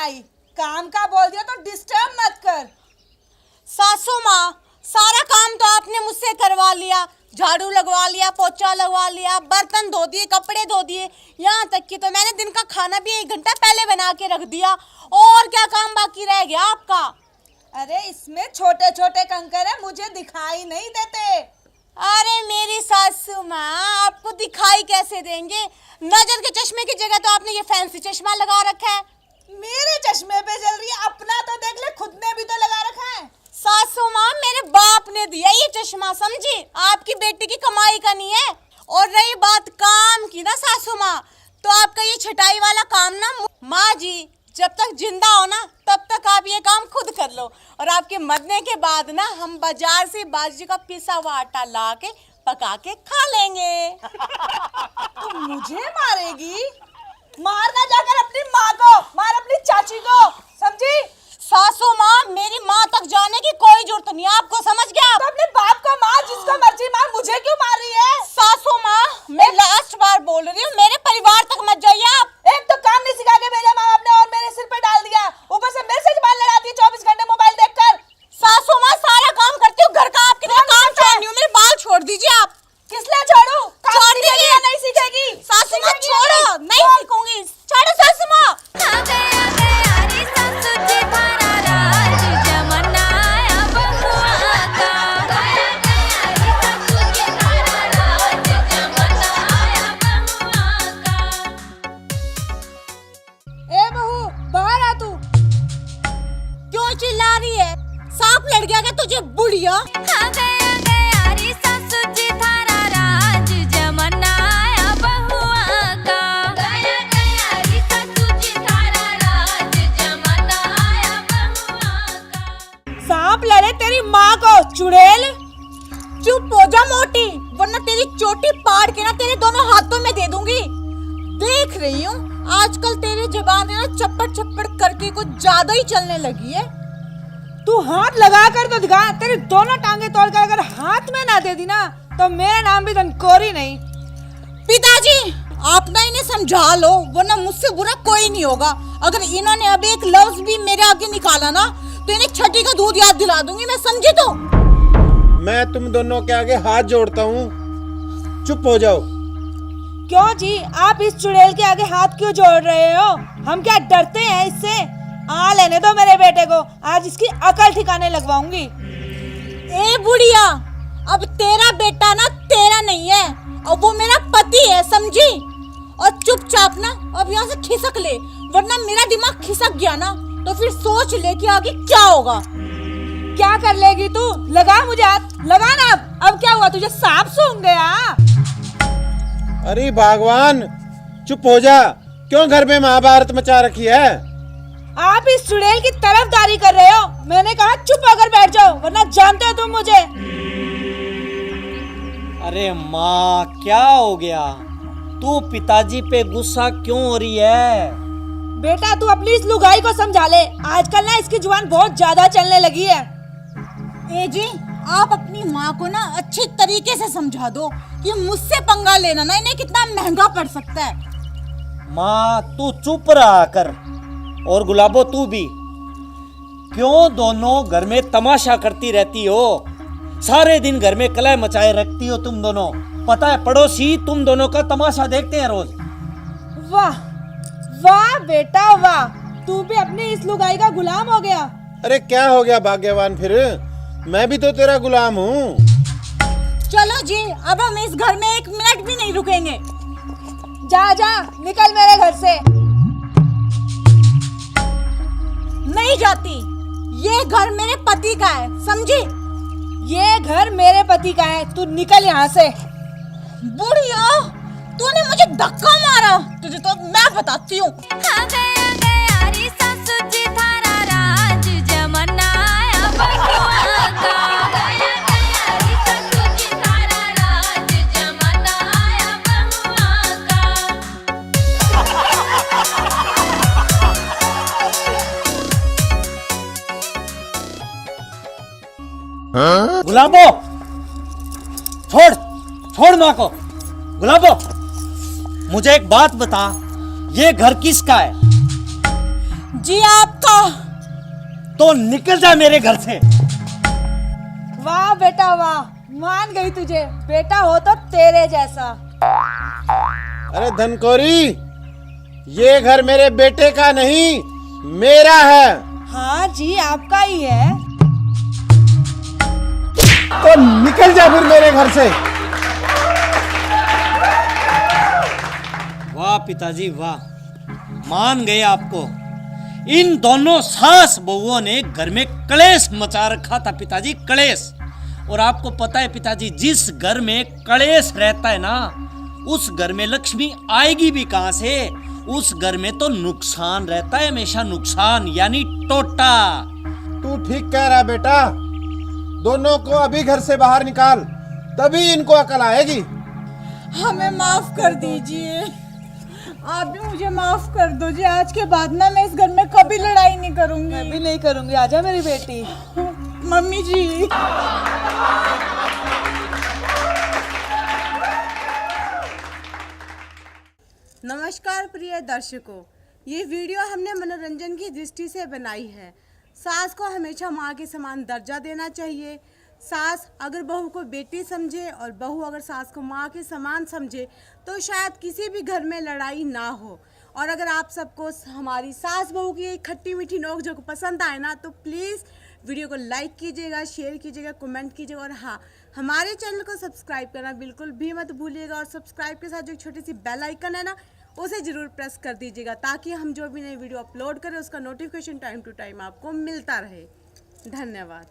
आई, काम का बोल दिया तो डिस्टर्ब मत कर। सासू माँ, सारा काम तो आपने मुझसे करवा लिया, झाड़ू लगवा लिया, पोछा लगवा लिया, बर्तन धो दिए, कपड़े धो दिए, यहाँ तक कि तो मैंने दिन का खाना भी 1 घंटा पहले बना के रख दिया। और क्या काम बाकी रह गया आपका? अरे इसमें छोटे छोटे कंकर है, मुझे दिखाई नहीं देते। अरे मेरी सासू माँ, आपको दिखाई कैसे देंगे? नजर के चश्मे की जगह तो आपने ये फैंसी चश्मा लगा रखा है। मेरे चश्मे पे जल रही है, अपना तो देख ले, खुद ने भी तो लगा रखा है। सासू माँ, मेरे बाप ने दिया ये चश्मा, समझी? आपकी बेटी की कमाई का नहीं है। और रही बात काम की ना सासू माँ, तो आपका ये छटाई वाला काम ना, माँ जी जब तक जिंदा हो ना तब तक आप ये काम खुद कर लो, और आपके मरने के बाद ना हम बाजार से बाजरे का पिसा हुआ आटा ला के पका के खा लेंगे। तू मुझे मारेगी? मारना जाकर अपनी माँ को, मार अपनी चाची को, समझी? सासू माँ, मेरी माँ तक जाने की कोई जरूरत नहीं, आपको समझ गया? तो अपने बाप को मार, जिसको मर्जी मार, मुझे क्यों मार रही है? सासू माँ, मैं लास्ट बार बोल रही हूँ, मेरे परिवार तक मत जाइए आप। एक तो काम नहीं सिखा के भेजा माँ बाप ने, और मेरे सिर पे डाल दिया, ऊपर से मेरे से जुबान लड़ाती है 24 घंटे मोबाइल देखकर। सासू माँ, सारा काम करती हूँ घर का, आपकी तरह काम छोड़नी हूँ, मेरे बाल छोड़ दीजिए आप। किस लिए छोड़ू? छोड़ दीजिए। नहीं सीखेगी सासू माँ छोड़ो, नहीं सीखूंगी, छोड़ो सासू माँ। ए बहू, बाहर आ तू। क्यों चिल्ला रही है? सांप लड़ गया क्या तुझे बुढ़िया? सांप लड़े तेरी माँ को, चुड़ैल। चुप हो जा मोटी, वरना तेरी चोटी पाड़ के ना तेरे दोनों हाथों में दे दूंगी। देख रही हूँ आजकल तेरी जुबान ना चप्पड़ चप्पड़ करके कुछ ज्यादा ही चलने लगी है। तू हाथ लगा कर तो दिखा, तेरी दोनों टांगे तोड़कर अगर हाथ में ना दे दी ना तो मेरा नाम भी धनकोरी नहीं। पिताजी, आप ना इन्हें समझा लो, वरना मुझसे बुरा कोई नहीं होगा। अगर इन्होंने अब एक लफ्ज भी मेरे आगे निकाला ना तो इन्हें छठी का दूध याद दिला दूंगी मैं, समझी? तो मैं तुम दोनों के आगे हाथ जोड़ता हूँ, चुप हो जाओ। क्यों जी, आप इस चुड़ैल के आगे हाथ क्यों जोड़ रहे हो? हम क्या डरते हैं इससे? आ लेने दो मेरे बेटे को, आज इसकी अकल ठिकाने लगवाऊंगी। ए बुढ़िया, अब तेरा बेटा ना तेरा नहीं है, अब वो मेरा पति है, समझी? और चुपचाप ना अब यहाँ से खिसक ले, वरना मेरा दिमाग खिसक गया ना तो फिर सोच ले कि आगे क्या होगा। क्या कर लेगी तू? लगा मुझे हाथ, लगा ना। अब क्या हुआ, तुझे सांप सूंघ गया? अरे भगवान, चुप हो जा, क्यों घर में महाभारत मचा रखी है? आप इस चुड़ैल की तरफदारी कर रहे हो। मैंने कहा चुप होकर बैठ जाओ, वरना जानते हो तुम मुझे। अरे माँ, क्या हो गया? तू पिताजी पे गुस्सा क्यों हो रही है? बेटा तू अपनी इस लुगाई को समझा ले, आजकल ना इसकी जुबान बहुत ज्यादा चलने लगी है। ए जी, आप अपनी माँ को ना अच्छे तरीके से समझा दो कि मुझसे पंगा लेना ना इन्हें कितना महंगा पड़ सकता है। माँ तू चुप रहा कर, और गुलाबो तू भी। क्यों दोनों घर में तमाशा करती रहती हो? सारे दिन घर में कलह मचाए रखती हो तुम दोनों। पता है पड़ोसी तुम दोनों का तमाशा देखते हैं रोज। वाह वाह बेटा वाह, तू भी अपनी इस लुगाई का गुलाम हो गया। अरे क्या हो गया भाग्यवान, फिर मैं भी तो तेरा गुलाम हूँ। चलो जी, अब हम इस घर में 1 मिनट भी नहीं रुकेंगे। जा जा, निकल मेरे घर से। नहीं जाती, ये घर मेरे पति का है, समझी? ये घर मेरे पति का है, तू निकल यहाँ से। बुढ़िया, तूने मुझे धक्का मारा, तुझे तो मैं बताती हूँ। गुलाबो, छोड़ छोड़ माँ को। गुलाबो, मुझे एक बात बता, ये घर किसका है? जी आपका। तो निकल जा मेरे घर से। वाह बेटा वाह, मान गई तुझे, बेटा हो तो तेरे जैसा। अरे धनकोरी, ये घर मेरे बेटे का नहीं, मेरा है। हाँ जी, आपका ही है। तो निकल जा फिर मेरे घर से। वाह पिताजी वाह, मान गए आपको। इन दोनों सास बहुओं ने घर में कलेश मचा रखा था पिताजी, कलेश। और आपको पता है पिताजी, जिस घर में कलेश रहता है ना, उस घर में लक्ष्मी आएगी भी कहां से। उस घर में तो नुकसान रहता है, हमेशा नुकसान, यानी टोटा। तू ठीक कह रहा बेटा, दोनों को अभी घर से बाहर निकाल, तभी इनको अकल आएगी। हमें माफ कर दीजिए, आप भी मुझे माफ कर दो जी। आज के बाद ना मैं इस घर में कभी लड़ाई नहीं करूंगी। मैं भी नहीं करूंगी, आजा मेरी बेटी। मम्मी जी। नमस्कार प्रिय दर्शकों, ये वीडियो हमने मनोरंजन की दृष्टि से बनाई है। सास को हमेशा माँ के समान दर्जा देना चाहिए। सास अगर बहू को बेटी समझे और बहू अगर सास को माँ के समान समझे तो शायद किसी भी घर में लड़ाई ना हो। और अगर आप सबको हमारी सास बहू की खट्टी मीठी नोक-झोंक पसंद आए ना, तो प्लीज़ वीडियो को लाइक कीजिएगा, शेयर कीजिएगा, कमेंट कीजिएगा। और हाँ, हमारे चैनल को सब्सक्राइब करना बिल्कुल भी मत भूलिएगा। और सब्सक्राइब के साथ जो छोटी सी बेल आइकन है ना, उसे ज़रूर प्रेस कर दीजिएगा, ताकि हम जो भी नई वीडियो अपलोड करें उसका नोटिफिकेशन टाइम टू टाइम आपको मिलता रहे। धन्यवाद।